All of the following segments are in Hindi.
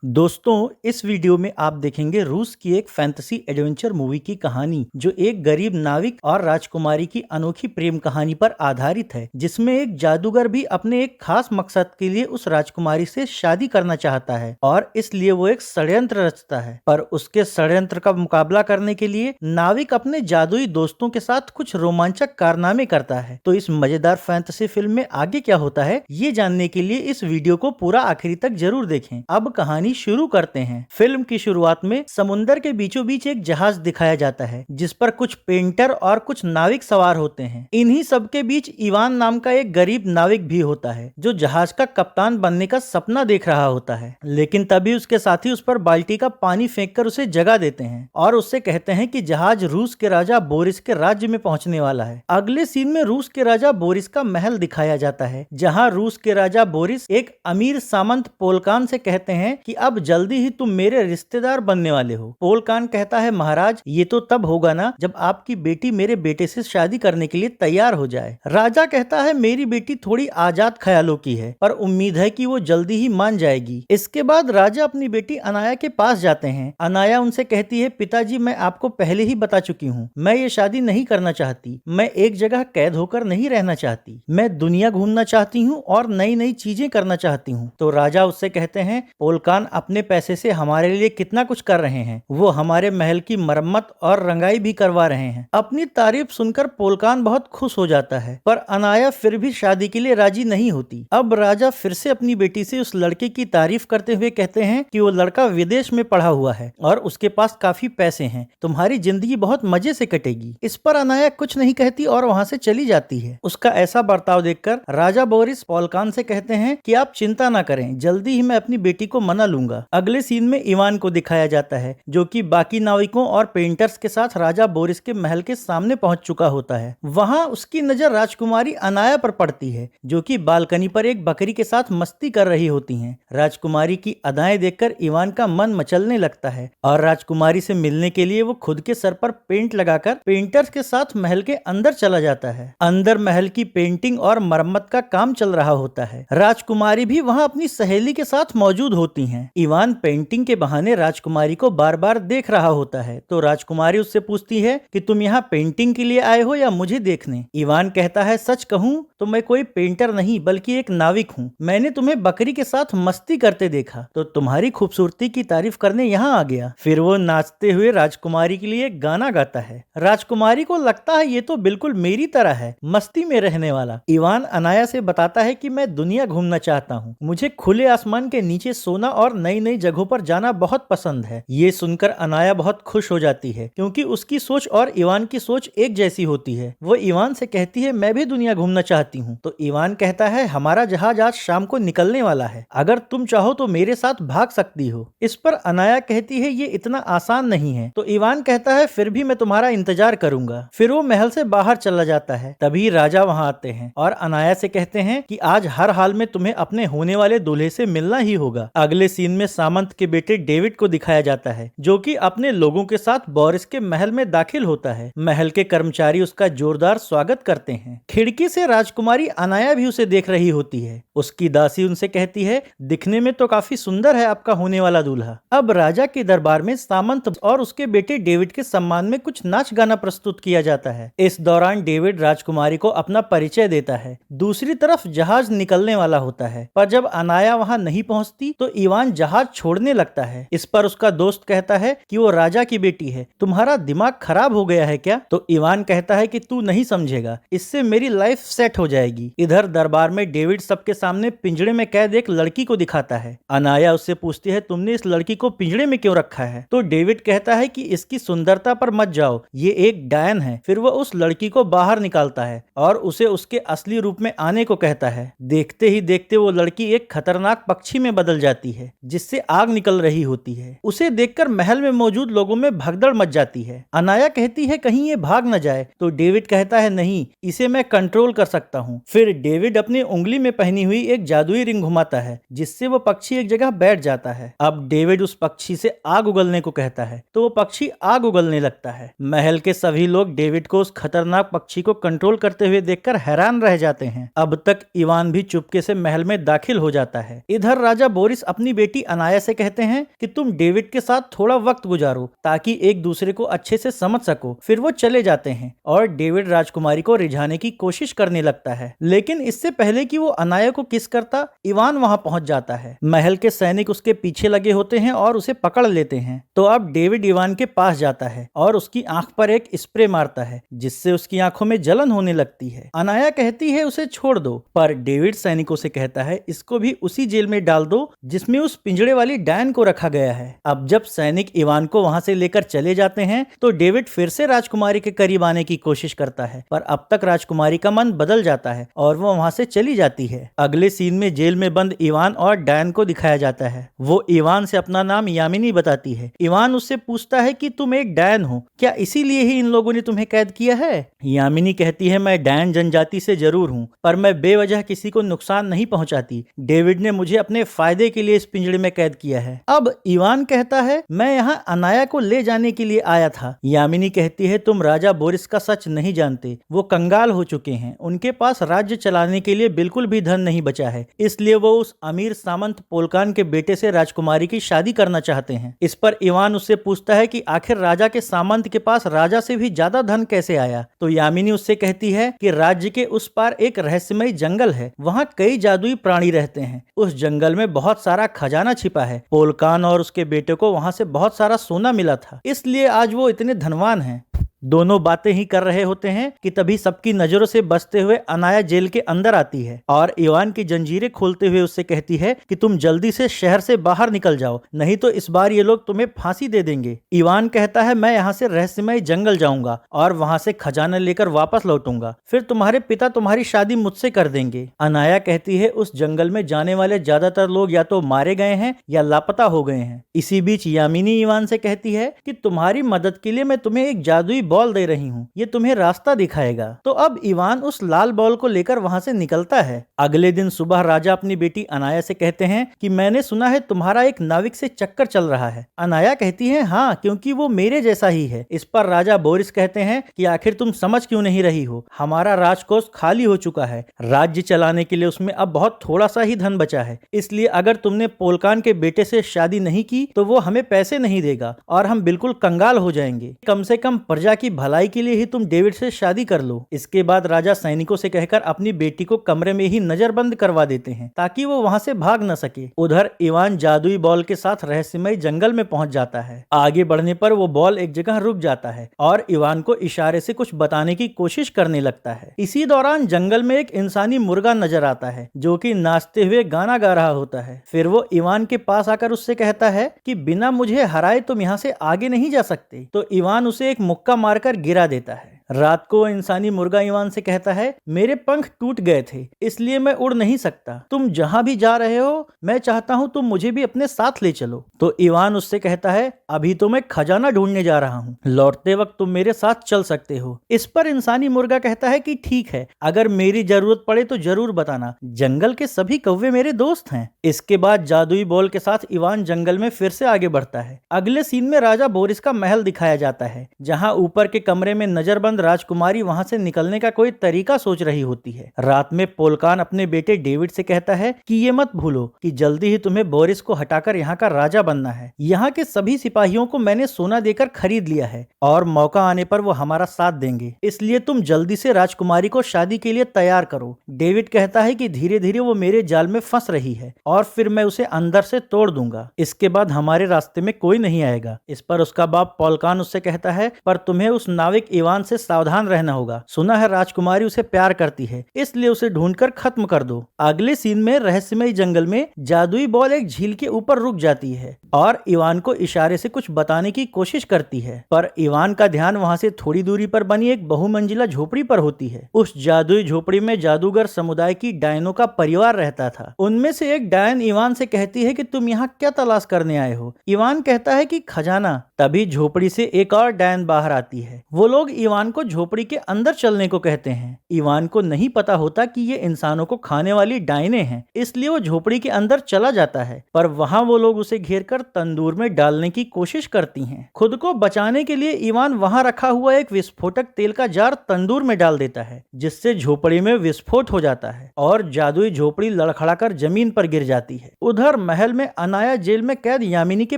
दोस्तों, इस वीडियो में आप देखेंगे रूस की एक फैंटेसी एडवेंचर मूवी की कहानी जो एक गरीब नाविक और राजकुमारी की अनोखी प्रेम कहानी पर आधारित है, जिसमें एक जादूगर भी अपने एक खास मकसद के लिए उस राजकुमारी से शादी करना चाहता है और इसलिए वो एक षड्यंत्र रचता है। पर उसके षड्यंत्र का मुकाबला करने के लिए नाविक अपने जादुई दोस्तों के साथ कुछ रोमांचक कारनामे करता है। तो इस मजेदार फैंटेसी फिल्म में आगे क्या होता है, ये जानने के लिए इस वीडियो को पूरा आखिरी तक जरूर देखें। अब कहानी शुरू करते हैं। फिल्म की शुरुआत में समुंदर के बीचों बीच एक जहाज दिखाया जाता है जिस पर कुछ पेंटर और कुछ नाविक सवार होते हैं। इन्हीं सब के बीच इवान नाम का एक गरीब नाविक भी होता है जो जहाज का कप्तान बनने का सपना देख रहा होता है, लेकिन तभी उसके साथी उस पर बाल्टी का पानी फेंककर उसे जगा देते हैं और उससे कहते हैं कि जहाज रूस के राजा बोरिस के राज्य में पहुंचने वाला है। अगले सीन में रूस के राजा बोरिस का महल दिखाया जाता है जहां रूस के राजा बोरिस एक अमीर सामंत पोलकान से कहते हैं कि अब जल्दी ही तुम मेरे रिश्तेदार बनने वाले हो। पोलकान कहता है, महाराज ये तो तब होगा ना जब आपकी बेटी मेरे बेटे से शादी करने के लिए तैयार हो जाए। राजा कहता है, मेरी बेटी थोड़ी आजाद ख्यालों की है पर उम्मीद है कि वो जल्दी ही मान जाएगी। इसके बाद राजा अपनी बेटी अनाया के पास जाते हैं। अनाया उनसे कहती है, पिताजी मैं आपको पहले ही बता चुकी हूँ, मैं ये शादी नहीं करना चाहती। मैं एक जगह कैद होकर नहीं रहना चाहती। मैं दुनिया घूमना चाहती हूँ और नई नई चीजें करना चाहती हूँ। तो राजा उससे कहते हैं, पोलकान अपने पैसे से हमारे लिए कितना कुछ कर रहे हैं। वो हमारे महल की मरम्मत और रंगाई भी करवा रहे हैं। अपनी तारीफ सुनकर पोलकान बहुत खुश हो जाता है, पर अनाया फिर भी शादी के लिए राजी नहीं होती। अब राजा फिर से अपनी बेटी से उस लड़के की तारीफ करते हुए कहते हैं कि वो लड़का विदेश में पढ़ा हुआ है और उसके पास काफी पैसे हैं। तुम्हारी जिंदगी बहुत मजे से कटेगी। इस पर अनाया कुछ नहीं कहती और वहाँ से चली जाती है। उसका ऐसा बर्ताव देखकर राजा बोरिस पोलकान से कहते हैं कि आप चिंता ना करें, जल्दी ही मैं अपनी बेटी को मना लूंगा। अगले सीन में इवान को दिखाया जाता है जो कि बाकी नाविकों और पेंटर्स के साथ राजा बोरिस के महल के सामने पहुंच चुका होता है। वहां उसकी नजर राजकुमारी अनाया पर पड़ती है जो कि बालकनी पर एक बकरी के साथ मस्ती कर रही होती हैं। राजकुमारी की अदाएं देखकर इवान का मन मचलने लगता है और राजकुमारी से मिलने के लिए वो खुद के सर पर पेंट लगाकर पेंटर्स के साथ महल के अंदर चला जाता है। अंदर महल की पेंटिंग और मरम्मत का काम चल रहा होता है। राजकुमारी भी वहां अपनी सहेली के साथ मौजूद होती हैं। इवान पेंटिंग के बहाने राजकुमारी को बार बार देख रहा होता है तो राजकुमारी उससे पूछती है कि तुम यहाँ पेंटिंग के लिए आए हो या मुझे देखने। इवान कहता है, सच कहूँ तो मैं कोई पेंटर नहीं बल्कि एक नाविक हूँ। मैंने तुम्हें बकरी के साथ मस्ती करते देखा तो तुम्हारी खूबसूरती की तारीफ करने यहाँ आ गया। फिर वो नाचते हुए राजकुमारी के लिए गाना गाता है। राजकुमारी को लगता है ये तो बिल्कुल मेरी तरह है, मस्ती में रहने वाला। इवान अनाया से बताता है कि मैं दुनिया घूमना चाहता हूँ, मुझे खुले आसमान के नीचे सोना और नई नई जगहों पर जाना बहुत पसंद है। ये सुनकर अनाया बहुत खुश हो जाती है क्योंकि उसकी सोच और इवान की सोच एक जैसी होती है। वो इवान से कहती है, मैं भी दुनिया घूमना चाहती हूँ। तो इवान कहता है, हमारा जहाज आज शाम को निकलने वाला है, अगर तुम चाहो तो मेरे साथ भाग सकती हो। इस पर अनाया कहती है, ये इतना आसान नहीं है। तो इवान कहता है, फिर भी मैं तुम्हारा इंतजार करूंगा। फिर वो महल से बाहर चला जाता है। तभी राजा वहाँ आते हैं और अनाया से कहते हैं कि आज हर हाल में तुम्हें अपने होने वाले दूल्हे से मिलना ही होगा। अगले सीन में सामंत के बेटे डेविड को दिखाया जाता है जो कि अपने लोगों के साथ बोरिस के महल में दाखिल होता है। महल के कर्मचारी उसका जोरदार स्वागत करते हैं। खिड़की से राजकुमारी अनाया भी उसे देख रही होती है। उसकी दासी उनसे कहती है, दिखने में तो काफी सुंदर है आपका होने वाला दूल्हा। अब राजा के दरबार में सामंत और उसके बेटे डेविड के सम्मान में कुछ नाच गाना प्रस्तुत किया जाता है। इस दौरान डेविड राजकुमारी को अपना परिचय देता है। दूसरी तरफ जहाज निकलने वाला होता है, पर जब अनाया वहां नहीं पहुंचती तो इवान जहाज छोड़ने लगता है। इस पर उसका दोस्त कहता है कि वो राजा की बेटी है, तुम्हारा दिमाग खराब हो गया है क्या? तो इवान कहता है कि तू नहीं समझेगा, इससे मेरी लाइफ सेट हो जाएगी। इधर दरबार में डेविड सबके सामने पिंजड़े में कैद एक लड़की को दिखाता है। अनाया उससे पूछती है, तुमने इस लड़की को पिंजड़े में क्यों रखा है? तो डेविड कहता है कि इसकी सुंदरता पर मत जाओ, ये एक डायन है। फिर वो उस लड़की को बाहर निकालता है और उसे उसके असली रूप में आने को कहता है। देखते ही देखते वो लड़की एक खतरनाक पक्षी में बदल जाती है जिससे आग निकल रही होती है। उसे देखकर महल में मौजूद लोगों में भगदड़ मच जाती है। अनाया कहती है, कहीं ये भाग न जाए। तो डेविड कहता है, नहीं, इसे मैं कंट्रोल कर सकता हूँ। फिर डेविड अपनी उंगली में पहनी हुई एक जादुई रिंग घुमाता है जिससे वो पक्षी एक जगह बैठ जाता है। अब डेविड उस पक्षी से आग उगलने को कहता है तो वो पक्षी आग उगलने लगता है। महल के सभी लोग डेविड को उस खतरनाक पक्षी को कंट्रोल करते हुए देखकर हैरान रह जाते हैं। अब तक इवान भी चुपके से महल में दाखिल हो जाता है। इधर राजा बोरिस अपनी बेटी बेटी अनाया से कहते हैं कि तुम डेविड के साथ थोड़ा वक्त गुजारो ताकि एक दूसरे को अच्छे से समझ सको। फिर वो चले जाते हैं और डेविड राजकुमारी को रिझाने की कोशिश करने लगता है, लेकिन इससे पहले कि वो अनाया को किस करता, इवान वहां पहुंच जाता है। महल के सैनिक उसके पीछे लगे होते हैं और उसे पकड़ लेते हैं। तो अब डेविड इवान के पास जाता है और उसकी आंख पर एक स्प्रे मारता है, जिससे उसकी आंखों में जलन होने लगती है। अनाया कहती है उसे छोड़ दो, पर डेविड सैनिकों से कहता है इसको भी उसी जेल में डाल दो जिसमें उस पिंजड़े वाली डैन को रखा गया है। अब जब सैनिक इवान को वहां से लेकर चले जाते हैं तो डेविड फिर से राजकुमारी के करीब आने की कोशिश करता है, पर अब तक राजकुमारी का मन बदल जाता है और वो वहां से चली जाती है। अगले सीन में जेल में बंद इवान और डैन को दिखाया जाता है। वो इवान से अपना नाम यामिनी बताती है। इवान उससे पूछता है कि तुम एक डैन हो, क्या इसीलिए ही इन लोगों ने तुम्हें कैद किया है? यामिनी कहती है मैं डैन जनजाति से जरूर हूँ, पर मैं बेवजह किसी को नुकसान नहीं पहुंचाती। डेविड ने मुझे अपने फायदे के लिए इस पिंजड़े में कैद किया है। अब इवान कहता है मैं यहाँ अनाया को ले जाने के लिए आया था। यामिनी कहती है तुम राजा बोरिस का सच नहीं जानते, वो कंगाल हो चुके हैं, उनके पास राज्य चलाने के लिए बिल्कुल भी धन नहीं बचा है, इसलिए वो उस अमीर सामंत पोलकान के बेटे से राजकुमारी की शादी करना चाहते हैं। इस पर इवान उससे पूछता है कि आखिर राजा के सामंत के पास राजा से भी ज्यादा धन कैसे आया? तो यामिनी उससे कहती है कि राज्य के उस पार एक रहस्यमय जंगल है, वहाँ कई जादुई प्राणी रहते हैं, उस जंगल में बहुत सारा खजाना छिपा है। पोलकान और उसके बेटे को वहाँ से बहुत सारा सोना मिला था, इसलिए आज वो इतने धनवान हैं। दोनों बातें ही कर रहे होते हैं कि तभी सबकी नजरों से बचते हुए अनाया जेल के अंदर आती है और इवान की जंजीरें खोलते हुए उससे कहती है कि तुम जल्दी से शहर से बाहर निकल जाओ, नहीं तो इस बार ये लोग तुम्हें फांसी दे देंगे। इवान कहता है मैं यहाँ से रहस्यमय जंगल जाऊंगा और वहाँ से खजाना लेकर वापस लौटूंगा, फिर तुम्हारे पिता तुम्हारी शादी मुझसे कर देंगे। अनाया कहती है उस जंगल में जाने वाले ज्यादातर लोग या तो मारे गए हैं या लापता हो गए हैं। इसी बीच यामिनी इवान से कहती है कि तुम्हारी मदद के लिए मैं तुम्हें एक जादुई बॉल दे रही हूँ, ये तुम्हें रास्ता दिखाएगा। तो अब इवान उस लाल बॉल को लेकर वहाँ से निकलता है। अगले दिन सुबह राजा अपनी बेटी अनाया से कहते हैं कि मैंने सुना है तुम्हारा एक नाविक से चक्कर चल रहा है। अनाया कहती है हाँ, क्योंकि वो मेरे जैसा ही है। इस पर राजा बोरिस कहते हैं कि आखिर तुम समझ क्यों नहीं रही हो, हमारा राजकोष खाली हो चुका है, राज्य चलाने के लिए उसमें अब बहुत थोड़ा सा ही धन बचा है, इसलिए अगर तुमने पोलकान के बेटे से शादी नहीं की तो वो हमें पैसे नहीं देगा और हम बिल्कुल कंगाल हो जाएंगे। कम से कम प्रजा की भलाई के लिए ही तुम डेविड से शादी कर लो। इसके बाद राजा सैनिकों से कहकर अपनी बेटी को कमरे में ही नजरबंद करवा देते हैं ताकि वो वहां से भाग न सके। उधर इवान जादुई बॉल के साथ रहस्यमय जंगल में पहुंच जाता है। आगे बढ़ने पर वो बॉल एक जगह रुक जाता है और इवान को इशारे से कुछ बताने की कोशिश करने लगता है। इसी दौरान जंगल में एक इंसानी मुर्गा नजर आता है जो कि नाचते हुए गाना गा रहा होता है। फिर वो इवान के पास आकर उससे कहता है कि बिना मुझे हराए तुम यहाँ से आगे नहीं जा सकते। तो इवान उसे एक मुक्का मारकर गिरा देता है। रात को इंसानी मुर्गा इवान से कहता है मेरे पंख टूट गए थे, इसलिए मैं उड़ नहीं सकता, तुम जहां भी जा रहे हो मैं चाहता हूं तुम मुझे भी अपने साथ ले चलो। तो इवान उससे कहता है अभी तो मैं खजाना ढूंढने जा रहा हूं, लौटते वक्त तुम मेरे साथ चल सकते हो। इस पर इंसानी मुर्गा कहता है कि ठीक है, अगर मेरी जरूरत पड़े तो जरूर बताना, जंगल के सभी कौवे मेरे दोस्त हैं। इसके बाद जादुई बॉल के साथ इवान जंगल में फिर से आगे बढ़ता है। अगले सीन में राजा बोरिस का महल दिखाया जाता है, जहाँ ऊपर के कमरे में नजरबंद राजकुमारी वहां से निकलने का कोई तरीका सोच रही होती है। रात में पोलकान अपने बेटे डेविड से कहता है कि ये मत भूलो कि जल्दी ही तुम्हें बोरिस को हटाकर यहाँ का राजा बनना है। यहाँ के सभी सिपाहियों को मैंने सोना देकर खरीद लिया है और मौका आने पर वो हमारा साथ देंगे, इसलिए तुम जल्दी से राजकुमारी को शादी के लिए तैयार करो। डेविड कहता है कि धीरे धीरे वो मेरे जाल में फंस रही है और फिर मैं उसे अंदर से तोड़ दूंगा, इसके बाद हमारे रास्ते में कोई नहीं आएगा। इस पर उसका बाप पोलकान उससे कहता है पर तुम्हें उस नाविक इवान से सावधान रहना होगा, सुना है राजकुमारी उसे प्यार करती है, इसलिए उसे ढूंढकर खत्म कर दो। अगले सीन में रहस्यमय जंगल में जादुई बॉल एक झील के ऊपर रुक जाती है और इवान को इशारे से कुछ बताने की कोशिश करती है, पर इवान का ध्यान वहां से थोड़ी दूरी पर बनी एक बहुमंजिला झोपड़ी पर होती है। उस जादुई झोपड़ी में जादूगर समुदाय की डायनों का परिवार रहता था। उनमें से एक डायन इवान से कहती है कि तुम यहाँ क्या तलाश करने आए हो? इवान कहता है कि खजाना। तभी झोपड़ी से एक और डायन बाहर आती है। वो लोग इवान को झोपड़ी के अंदर चलने को कहते हैं। इवान को नहीं पता होता कि ये इंसानों को खाने वाली डायने हैं, इसलिए वो झोपड़ी के अंदर चला जाता है, पर वहां वो लोग उसे घेर कर तंदूर में डालने की कोशिश करती हैं। खुद को बचाने के लिए इवान वहां रखा हुआ एक विस्फोटक तेल का जार तंदूर में डाल देता है, जिससे झोपड़ी में विस्फोट हो जाता है और जादुई झोपड़ी लड़खड़ाकर जमीन पर गिर जाती है। उधर महल में अनाया जेल में कैद यामिनी के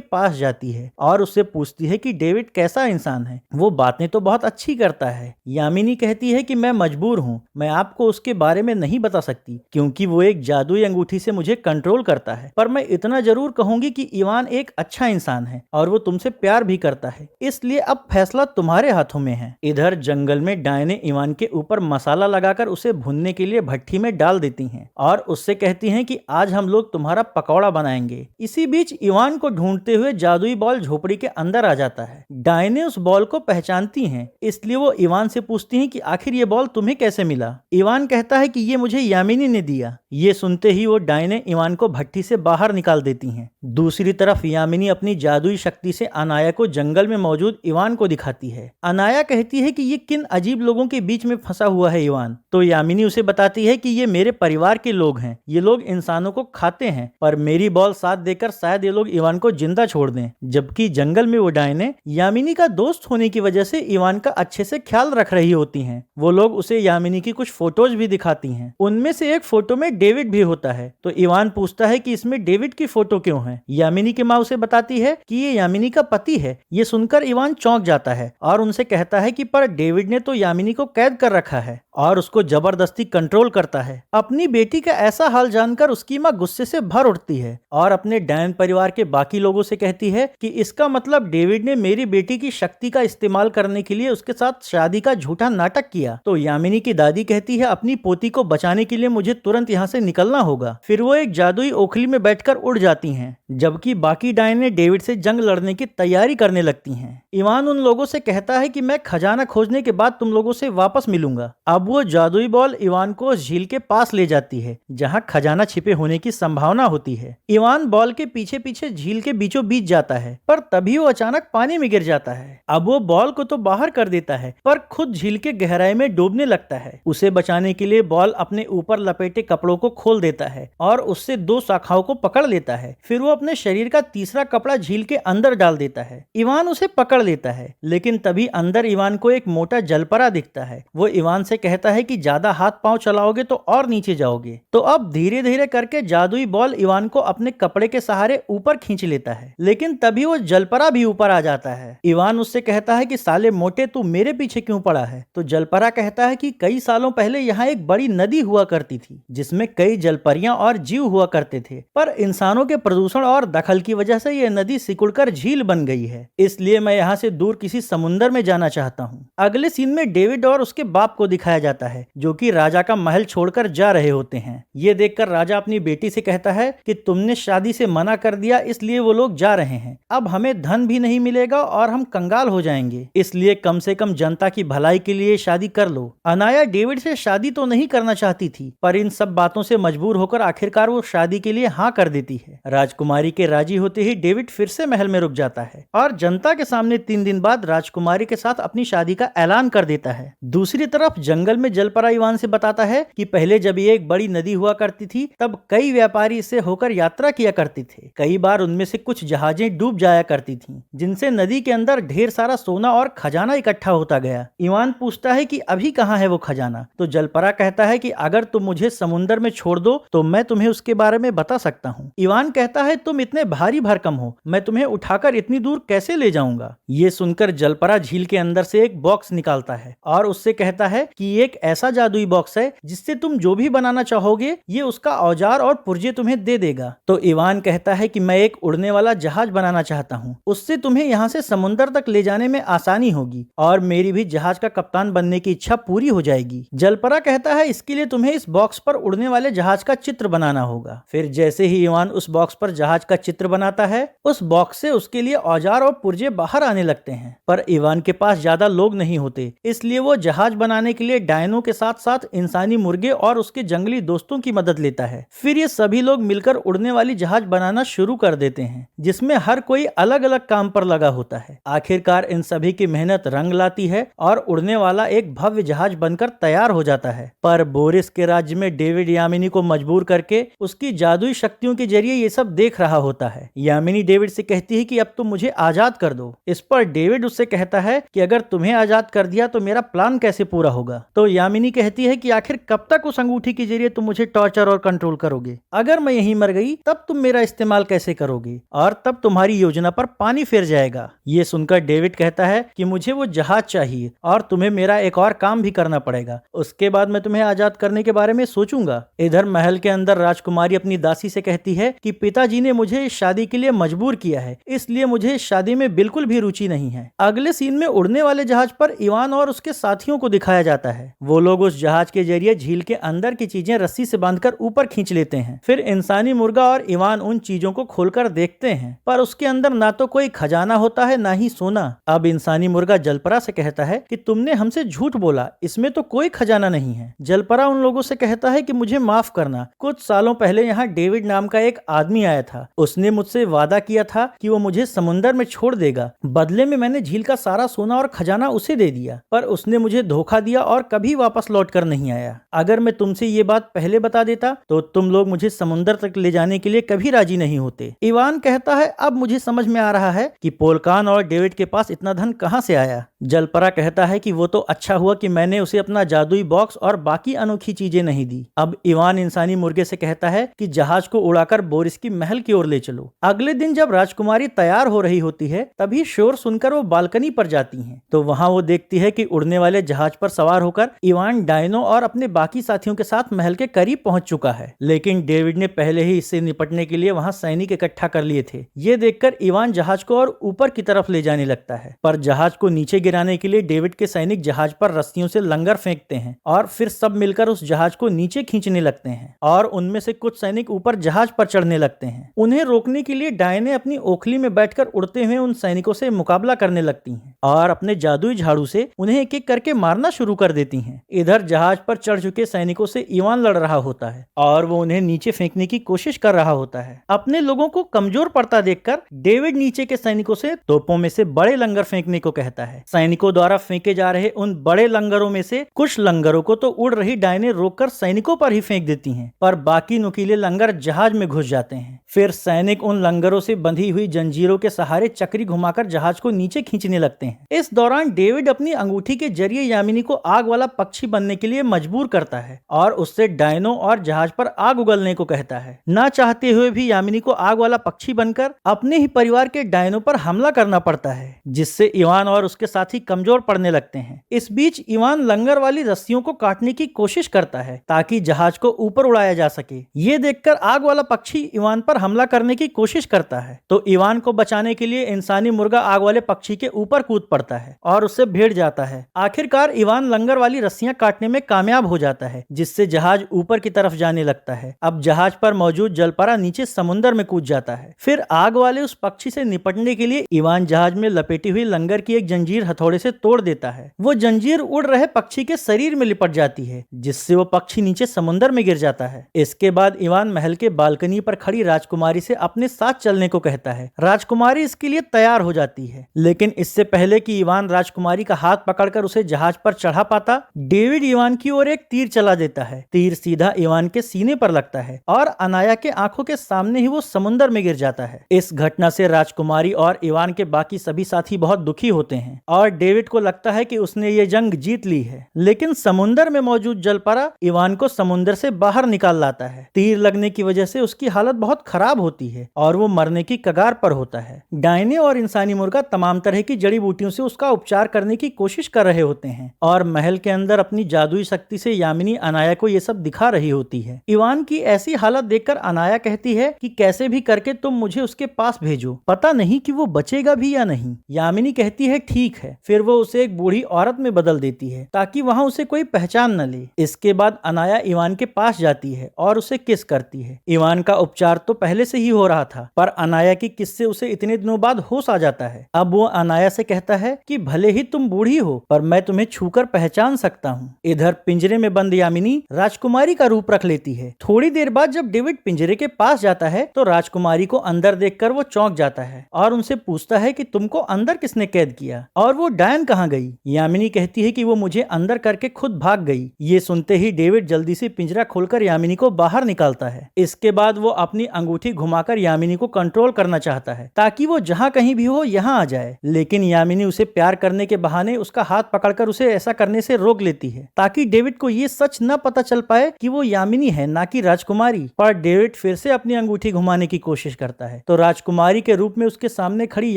पास जाती है और उससे पूछती है कि डेविड कैसा इंसान है। वो बातें तो बहुत अच्छी करता है। यामिनी कहती है कि मैं मजबूर हूँ, मैं आपको उसके बारे में नहीं बता सकती क्योंकि वो एक जादुई अंगूठी से मुझे कंट्रोल करता है, पर मैं इतना जरूर कहूंगी कि इवान एक अच्छा इंसान है और वो तुमसे प्यार भी करता है, इसलिए अब फैसला तुम्हारे हाथों में है। इधर जंगल में डायने इवान के ऊपर मसाला लगाकर उसे भुनने के लिए भट्टी में डाल देती हैं और उससे कहती हैं कि आज हम लोग तुम्हारा पकौड़ा बनाएंगे। इसी बीच इवान को ढूंढते हुए जादुई बॉल झोपड़ी के अंदर आ जाता है। डायने उस बॉल को पहचानती हैं, इसलिए वो इवान से पूछती हैं कि आखिर ये बॉल तुम्हें कैसे मिला। इवान कहता है कि ये मुझे यामिनी ने दिया। ये सुनते ही वो डायने इवान को भट्टी से बाहर निकाल देती हैं। दूसरी तरफ यामिनी अपनी जादुई शक्ति से अनाया को जंगल में मौजूद इवान को दिखाती है। अनाया कहती है कि ये किन अजीब लोगों के बीच में फंसा हुआ है इवान। तो यामिनी उसे बताती है कि ये मेरे परिवार के लोग हैं, ये लोग इंसानों को खाते हैं, पर मेरी बॉल साथ देकर शायद ये लोग इवान को जिंदा छोड़ दें। जबकि जंगल में वो डायने यामिनी का दोस्त होने की वजह से इवान का अच्छे से ख्याल रख रही होती हैं। वो लोग उसे यामिनी की कुछ फोटोज भी दिखाती हैं। उनमें से एक फोटो में डेविड भी होता है। तो इवान पूछता है कि इसमें डेविड की फोटो क्यों है। यामिनी की माँ उसे बताती है कि ये यामिनी का पति है। ये सुनकर इवान चौंक जाता है और उनसे कहता है कि पर डेविड ने तो यामिनी को कैद कर रखा है और उसको जबरदस्ती कंट्रोल करता है। अपनी बेटी का ऐसा हाल जानकर उसकी माँ गुस्से से भर उठती है और अपने डायन परिवार के बाकी लोगों से कहती है कि इसका मतलब डेविड ने मेरी बेटी की शक्ति का इस्तेमाल करने के लिए उसके साथ शादी का झूठा नाटक किया। तो यामिनी की दादी कहती है अपनी पोती को बचाने के लिए मुझे तुरंत यहाँ से निकलना होगा। फिर वो एक जादुई ओखली में बैठकर उड़ जाती हैं, जबकि बाकी डायने डेविड से जंग लड़ने की तैयारी करने लगती हैं। इवान उन लोगों से कहता है कि मैं खजाना खोजने के बाद तुम लोगों से वापस मिलूंगा। अब वो जादुई बॉल इवान को झील के पास ले जाती है जहाँ खजाना छिपे होने की संभावना होती है। इवान बॉल के पीछे पीछे झील के बीचों बीच जाता है, पर तभी वो अचानक पानी में गिर जाता है। अब वो बॉल को तो बाहर कर देता है, पर खुद झील के गहराई में डूबने लगता है। उसे बचाने के लिए बॉल अपने ऊपर लपेटे कपड़ों को खोल देता है और उससे दो शाखाओं को पकड़ लेता है। फिर वो अपने शरीर का तीसरा कपड़ा झील के अंदर डाल देता है। इवान उसे पकड़ लेता है, लेकिन तभी अंदर इवान को एक मोटा जलपरा दिखता है। वो इवान से कहता है कि ज्यादा हाथ पांव चलाओगे तो और नीचे जाओगे। तो अब धीरे धीरे करके जादुई बॉल इवान को अपने कपड़े के सहारे ऊपर खींच लेता है, लेकिन तभी वो जलपरा भी ऊपर आ जाता है। इवान उससे कहता है कि साले मोटे तू मेरे पीछे क्यों पड़ा है। तो जलपरा कहता है कि कई सालों पहले यहाँ एक बड़ी नदी हुआ करती थी जिसमें कई जलपरियां और जीव हुआ करते थे, पर इंसानों के प्रदूषण और दखल की वजह से यह नदी सिकुड़कर झील बन गई है, इसलिए मैं यहाँ से दूर किसी समुंदर में जाना चाहता हूँ। अगले सीन में डेविड और उसके बाप को दिखाया जाता है जो कि राजा का महल छोड़कर जा रहे होते हैं। ये देखकर राजा अपनी बेटी से कहता है कि तुमने शादी से मना कर दिया, इसलिए वो लोग जा रहे हैं। अब हमें धन भी नहीं मिलेगा और हम कंगाल हो जाएंगे, इसलिए कम से कम जनता की भलाई के लिए शादी कर लो। अनाया डेविड से शादी तो नहीं करना चाहती थी, पर इन सब बातों से मजबूर होकर आखिरकार वो शादी के लिए हाँ कर देती है। राजकुमारी के राजी होते ही डेविड फिर से महल में रुक जाता है और जनता के सामने 3 दिन बाद राजकुमारी के साथ अपनी शादी का ऐलान कर देता है। दूसरी तरफ जंगल में जलपरा इवान से बताता है कि पहले जब ये एक बड़ी नदी हुआ करती थी तब कई व्यापारी इससे होकर यात्रा किया करते थे। कई बार उनमें से कुछ जहाजें डूब जाया करती थीं, जिनसे नदी के अंदर ढेर सारा सोना और खजाना इकट्ठा होता गया। इवान पूछता है कि अभी कहाँ है वो खजाना। तो जलपरा कहता है कि अगर तुम मुझे समुद्र में छोड़ दो तो मैं तुम्हें उसके बारे में बता सकता हूँ। इवान कहता है तुम इतने भारी भरकम हो, मैं तुम्हें उठाकर इतनी दूर कैसे ले जाऊंगा। ये सुनकर जलपरा झील के अंदर से एक बॉक्स निकालता है और उससे कहता है कि ये एक ऐसा जादुई बॉक्स है जिससे तुम जो भी बनाना चाहोगे ये उसका औजार और पुर्जे तुम्हें दे देगा। तो इवान कहता है कि मैं एक उड़ने वाला जहाज बनाना चाहता हूँ, उससे तुम्हें यहाँ से समुद्र तक ले जाने में आसानी होगी और मेरी भी जहाज का कप्तान बनने की इच्छा पूरी हो जाएगी। जलपरा कहता है इसके लिए तुम्हें इस बॉक्स पर उड़ने वाले जहाज का चित्र बनाना होगा। फिर जैसे ही इवान उस बॉक्स पर जहाज का चित्र बनाता है, उस बॉक्स से उसके लिए औजार और पुर्जे बाहर आने लगते हैं। पर इवान के पास ज्यादा लोग नहीं होते, इसलिए वो जहाज बनाने के लिए डायनों के साथ साथ इंसानी मुर्गे और उसके जंगली दोस्तों की मदद लेता है। फिर ये सभी लोग मिलकर उड़ने वाली जहाज बनाना शुरू कर देते हैं, जिसमें हर कोई अलग अलग काम पर लगा होता है। आखिरकार इन सभी की मेहनत रंग लाती है और उड़ने वाला एक भव्य जहाज बनकर तैयार हो जाता है। पर बोरिस के राज्य में डेविड यामिनी को मजबूर करके उसकी जादुई शक्तियों के जरिए ये सब देख रहा होता है। है। यामिनी डेविड से कहती है कि अब तुम मुझे आजाद कर दो। इस पर डेविड उससे कहता है कि अगर तुम्हें आजाद कर दिया तो मेरा प्लान कैसे पूरा होगा। तो यामिनी कहती है कि आखिर कब तक उस अंगूठी के जरिए तुम मुझे टॉर्चर और कंट्रोल करोगे? अगर मैं यहीं मर गई तब तुम मेरा इस्तेमाल कैसे करोगे और तब तुम्हारी योजना पर पानी फिर जाएगा। ये सुनकर डेविड कहता है कि मुझे वो जहाज चाहिए और तुम्हें मेरा एक और काम भी करना पड़ेगा, उसके बाद मैं तुम्हें आजाद करने के बारे में सोचूंगा। इधर महल के अंदर राजकुमारी अपनी दासी से कहती है कि पिताजी ने मुझे इस शादी के लिए मजबूर किया है, इसलिए मुझे इस शादी में बिल्कुल भी रुचि नहीं है। अगले सीन में उड़ने वाले जहाज पर इवान और उसके साथियों को दिखाया जाता है। वो लोग उस जहाज के जरिए झील के अंदर की चीजें रस्सी से बांधकर ऊपर खींच लेते हैं। फिर इंसानी मुर्गा और इवान उन चीजों को खोलकर देखते हैं, पर उसके अंदर ना तो कोई खजाना होता है ना ही सोना। अब इंसानी मुर्गा जलपरा से कहता है कि तुमने हमसे झूठ बोला, इसमें तो कोई खजाना नहीं है। जलपरा उन लोगों से कहता है कि मुझे माफ करना, कुछ सालों पहले यहाँ डेविड नाम का एक आदमी आया था। उसने मुझसे वादा किया था कि वो मुझे समुंदर में छोड़ देगा। बदले में मैंने झील का सारा सोना और खजाना उसे दे दिया, पर उसने मुझे धोखा दिया और कभी वापस लौट कर नहीं आया। अगर मैं तुमसे ये बात पहले बता देता तो तुम लोग मुझे समुंदर तक ले जाने के लिए कभी राजी नहीं होते। इवान कहता है अब मुझे समझ में आ रहा है कि पोलकान और डेविड के पास इतना धन कहां से आया। जलपरा कहता है कि वो तो अच्छा हुआ कि मैंने उसे अपना जादुई बॉक्स और बाकी अनोखी चीजें नहीं दी। अब इवान इंसानी मुर्गे से कहता है कि जहाज को उड़ाकर बोरिस की महल की ओर ले चलो। अगले दिन जब राजकुमारी तैयार हो रही होती है तभी शोर सुनकर वो बालकनी पर जाती हैं। तो वहां वो देखती है कि उड़ने वाले जहाज पर सवार होकर इवान डायनो और अपने बाकी साथियों के साथ महल के करीब पहुंच चुका है, लेकिन डेविड ने पहले ही इससे निपटने के लिए वहां सैनिक इकट्ठा कर लिए थे। ये देखकर इवान जहाज को और ऊपर की तरफ ले जाने लगता है, पर जहाज को नीचे गिराने के लिए डेविड के सैनिक जहाज पर रस्सियों से लंगर फेंकते हैं और फिर सब मिलकर उस जहाज को नीचे खींचने लगते हैं और उनमें से कुछ सैनिक ऊपर जहाज पर चढ़ने लगते हैं। उन्हें रोकने के लिए डायने अपनी ओखली में बैठकर उड़ते हुए उन सैनिकों से मुकाबला करने लगती हैं और अपने जादुई झाड़ू से उन्हें एक एक करके मारना शुरू कर देती हैं। इधर जहाज पर चढ़ चुके सैनिकों से इवान लड़ रहा होता है और वो उन्हें नीचे फेंकने की कोशिश कर रहा होता है। अपने लोगों को कमजोर पड़ता देखकर डेविड नीचे के सैनिकों से तोपों में से बड़े लंगर फेंकने को कहता है। सैनिकों द्वारा फेंके जा रहे उन बड़े लंगरों में से कुछ लंगरों को तो उड़ रही डायने रोककर सैनिकों पर ही फेंक देती हैं, पर बाकी नुकीले लंगर जहाज में घुस जाते हैं। फिर सैनिक उन लंगरों से बंधी हुई जंजीरों के सहारे चक्री घुमाकर जहाज को नीचे खींचने लगते हैं। इस दौरान डेविड अपनी अंगूठी के जरिए यामिनी को आग वाला पक्षी बनने के लिए मजबूर करता है और उससे डायनो और जहाज पर आग उगलने को कहता है। ना चाहते हुए भी यामिनी को आग वाला पक्षी बनकर अपने ही परिवार के डायनो पर हमला करना पड़ता है, जिससे इवान और उसके साथी कमजोर पड़ने लगते हैं। इस बीच इवान लंगर वाली रस्सियों को काटने की कोशिश करता है ताकि जहाज को ऊपर उड़ाया जा सके। ये देखकर आग वाला पक्षी इवान पर हमला करने की कोशिश करता है, तो इवान को बचाने के लिए इंसानी मुर्गा आग वाले पक्षी के ऊपर कूद पड़ता है और उससे भिड़ जाता है। आखिरकार इवान लंगर वाली रस्सियां काटने में कामयाब हो जाता है, जिससे जहाज ऊपर की तरफ जाने लगता है। अब जहाज पर मौजूद जलपरा नीचे समुद्र में कूद जाता है। फिर आग वाले उस पक्षी से निपटने के लिए इवान जहाज में लपेटी हुई लंगर की एक जंजीर हथौड़े से तोड़ देता है। वो जंजीर उड़ रहे पक्षी के शरीर में लिपट जाती है, जिससे वो पक्षी नीचे समुद्र में गिर जाता है। इसके बाद इवान महल के बालकनी पर खड़ी राजकुमारी से अपने साथ चलने को कहता है। राजकुमारी इसके लिए तैयार हो जाती है, लेकिन इससे पहले कि इवान राजकुमारी का हाथ पकड़कर उसे जहाज पर चढ़ा पाता, डेविड इवान की ओर एक तीर चला देता है। तीर सीधा इवान के सीने पर लगता है और अनाया के आंखों के सामने ही वो समुद्र में गिर जाता है। इस घटना से राजकुमारी और इवान के बाकी सभी साथी बहुत दुखी होते हैं और डेविड को लगता है कि उसने ये जंग जीत ली है, लेकिन समुद्र में मौजूद जलपरा इवान को समुद्र से बाहर निकाल लाता है। तीर लगने की वजह से उसकी हालत बहुत खराब होती है और वो मरने की कगार पर होता है। डायने और इंसानी मुर्गा तमाम तरह की जड़ी बूटियों से उसका उपचार करने की कोशिश कर रहे होते हैं और महल के अंदर अपनी जादुई शक्ति से यामिनी अनाया को ये सब दिखा रही होती है। इवान की ऐसी हालत देखकर अनाया कहती है कि कैसे भी करके तुम मुझे उसके पास भेजो, पता नहीं कि वो बचेगा भी या नहीं। यामिनी कहती है ठीक है। फिर वो उसे एक बूढ़ी औरत में बदल देती है ताकि वहां उसे कोई पहचान न ले। इसके बाद अनाया इवान के पास जाती है और उसे किस करती है। इवान का उपचार तो पहले से ही हो रहा था, पर अनाया की किस से उसे इतने दिनों बाद होश आ जाता है। अब वो अनाया से कहता है कि भले ही तुम बूढ़ी हो, पर मैं तुम्हें छूकर पहचान सकता हूँ। इधर पिंजरे में बंद यामिनी राजकुमारी का रूप रख लेती है। थोड़ी देर बाद जब डेविड पिंजरे के पास जाता है तो राजकुमारी को अंदर देखकर वो चौंक जाता है और उनसे पूछता है कि तुमको अंदर किसने कैद किया, और वो वो डायन कहाँ गई? यामिनी कहती है कि वो मुझे अंदर करके खुद भाग गई। ये सुनते ही डेविड जल्दी से पिंजरा खोलकर यामिनी को बाहर निकालता है। इसके बाद वो अपनी अंगूठी घुमाकर यामिनी को कंट्रोल करना चाहता है ताकि वो जहाँ कहीं भी हो यहाँ आ जाए, लेकिन यामिनी उसे प्यार करने के बहाने उसका हाथ पकड़कर उसे ऐसा करने से रोक लेती है ताकि डेविड को ये सच न पता चल पाए कि वो यामिनी है, ना कि राजकुमारी। पर डेविड फिर से अपनी अंगूठी घुमाने की कोशिश करता है तो राजकुमारी के रूप में उसके सामने खड़ी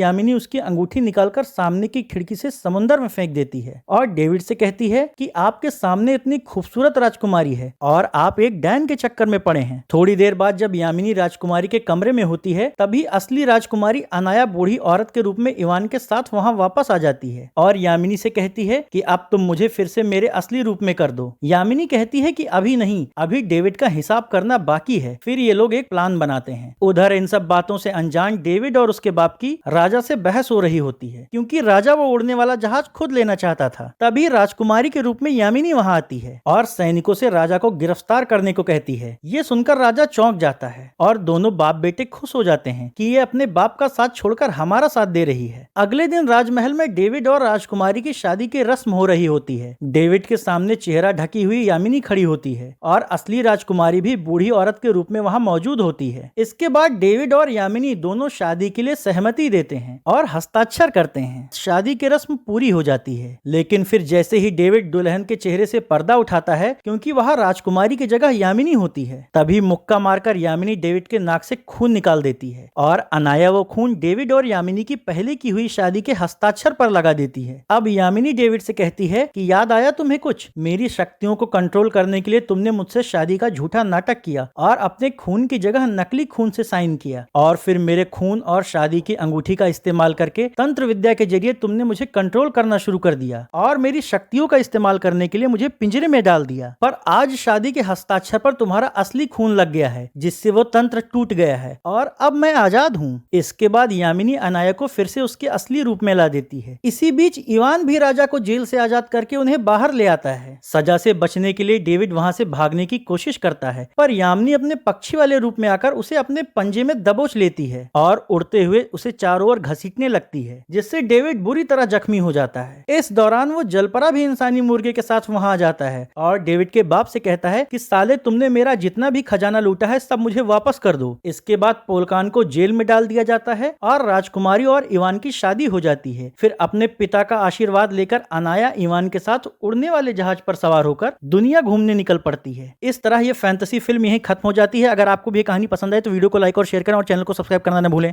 यामिनी उसकी अंगूठी निकालकर सामने की खिड़की से समुद्र में फेंक देती है और डेविड से कहती है कि आपके सामने इतनी खूबसूरत राजकुमारी है और आप एक डैन के चक्कर में पड़े हैं। थोड़ी देर बाद जब यामिनी राजकुमारी के कमरे में होती है तभी असली राजकुमारी अनाया बूढ़ी औरत के रूप में इवान के साथ वहां वापस आ जाती है और यामिनी से कहती है कि अब तुम मुझे फिर से मेरे असली रूप में कर दो। यामिनी कहती है कि अभी नहीं, अभी डेविड का हिसाब करना बाकी है। फिर ये लोग एक प्लान बनाते हैं। उधर इन सब बातों से अनजान डेविड और उसके बाप की राजा से बहस हो रही होती है क्योंकि राजा वो उड़ने वाला जहाज खुद लेना चाहता था। तभी राजकुमारी के रूप में यामिनी वहां आती है और सैनिकों से राजा को गिरफ्तार करने को कहती है। ये सुनकर राजा चौंक जाता है और दोनों बाप बेटे खुश हो जाते हैं कि ये अपने बाप का साथ छोड़कर हमारा साथ दे रही है। अगले दिन राजमहल में डेविड और राजकुमारी की शादी की रस्म हो रही होती है। डेविड के सामने चेहरा ढकी हुई यामिनी खड़ी होती है और असली राजकुमारी भी बूढ़ी औरत के रूप में वहां मौजूद होती है। इसके बाद डेविड और यामिनी दोनों शादी के लिए सहमति देते हैं और हस्ताक्षर करते हैं। शादी की रस्म पूरी हो जाती है, लेकिन फिर जैसे ही डेविड दुल्हन के चेहरे से पर्दा उठाता है क्योंकि वहां राजकुमारी की जगह यामिनी होती है, तभी मुक्का मारकर यामिनी डेविड के नाक से खून निकाल देती है और अनाया वो खून डेविड और यामिनी की पहले की हुई शादी के हस्ताक्षर पर लगा देती है। अब यामिनी डेविड से कहती है कि याद आया तुम्हें कुछ? मेरी शक्तियों को कंट्रोल करने के लिए तुमने मुझसे शादी का झूठा नाटक किया और अपने खून की जगह नकली खून से साइन किया और फिर मेरे खून और शादी की अंगूठी का इस्तेमाल करके तंत्र विद्या के जरिए तुमने मुझे कंट्रोल करना शुरू कर दिया और मेरी शक्तियों का इस्तेमाल करने के लिए मुझे पिंजरे में डाल दिया। पर आज शादी के हस्ताक्षर पर तुम्हारा असली खून लग गया है जिससे वो तंत्र टूट गया है और अब मैं आजाद हूँ। इसके बाद यामिनी अनाया को फिर से उसके असली रूप में ला देती है। इसी बीच इवान भी राजा को जेल से आजाद करके उन्हें बाहर ले आता है। सजा से बचने के लिए डेविड वहां से भागने की कोशिश करता है पर यामिनी अपने पक्षी वाले रूप में आकर उसे अपने पंजे में दबोच लेती है और उड़ते हुए उसे चारों ओर घसीटने लगती है जिससे डेविड बुरी तरह जख्मी हो जाता है। इस दौरान वो जलपरा भी इंसानी मुर्गे के साथ वहां आ जाता है और डेविड के बाप से कहता है कि साले तुमने मेरा जितना भी खजाना लूटा है सब मुझे वापस कर दो। इसके बाद पोलकान को जेल में डाल दिया जाता है और राजकुमारी और इवान की शादी हो जाती है। फिर अपने पिता का आशीर्वाद लेकर अनाया इवान के साथ उड़ने वाले जहाज पर सवार होकर दुनिया घूमने निकल पड़ती है। इस तरह ये फैंटेसी फिल्म यहीं खत्म हो जाती है। अगर आपको भी कहानी पसंद आए तो वीडियो को लाइक और शेयर करें और चैनल को सब्सक्राइब करना न भूलें।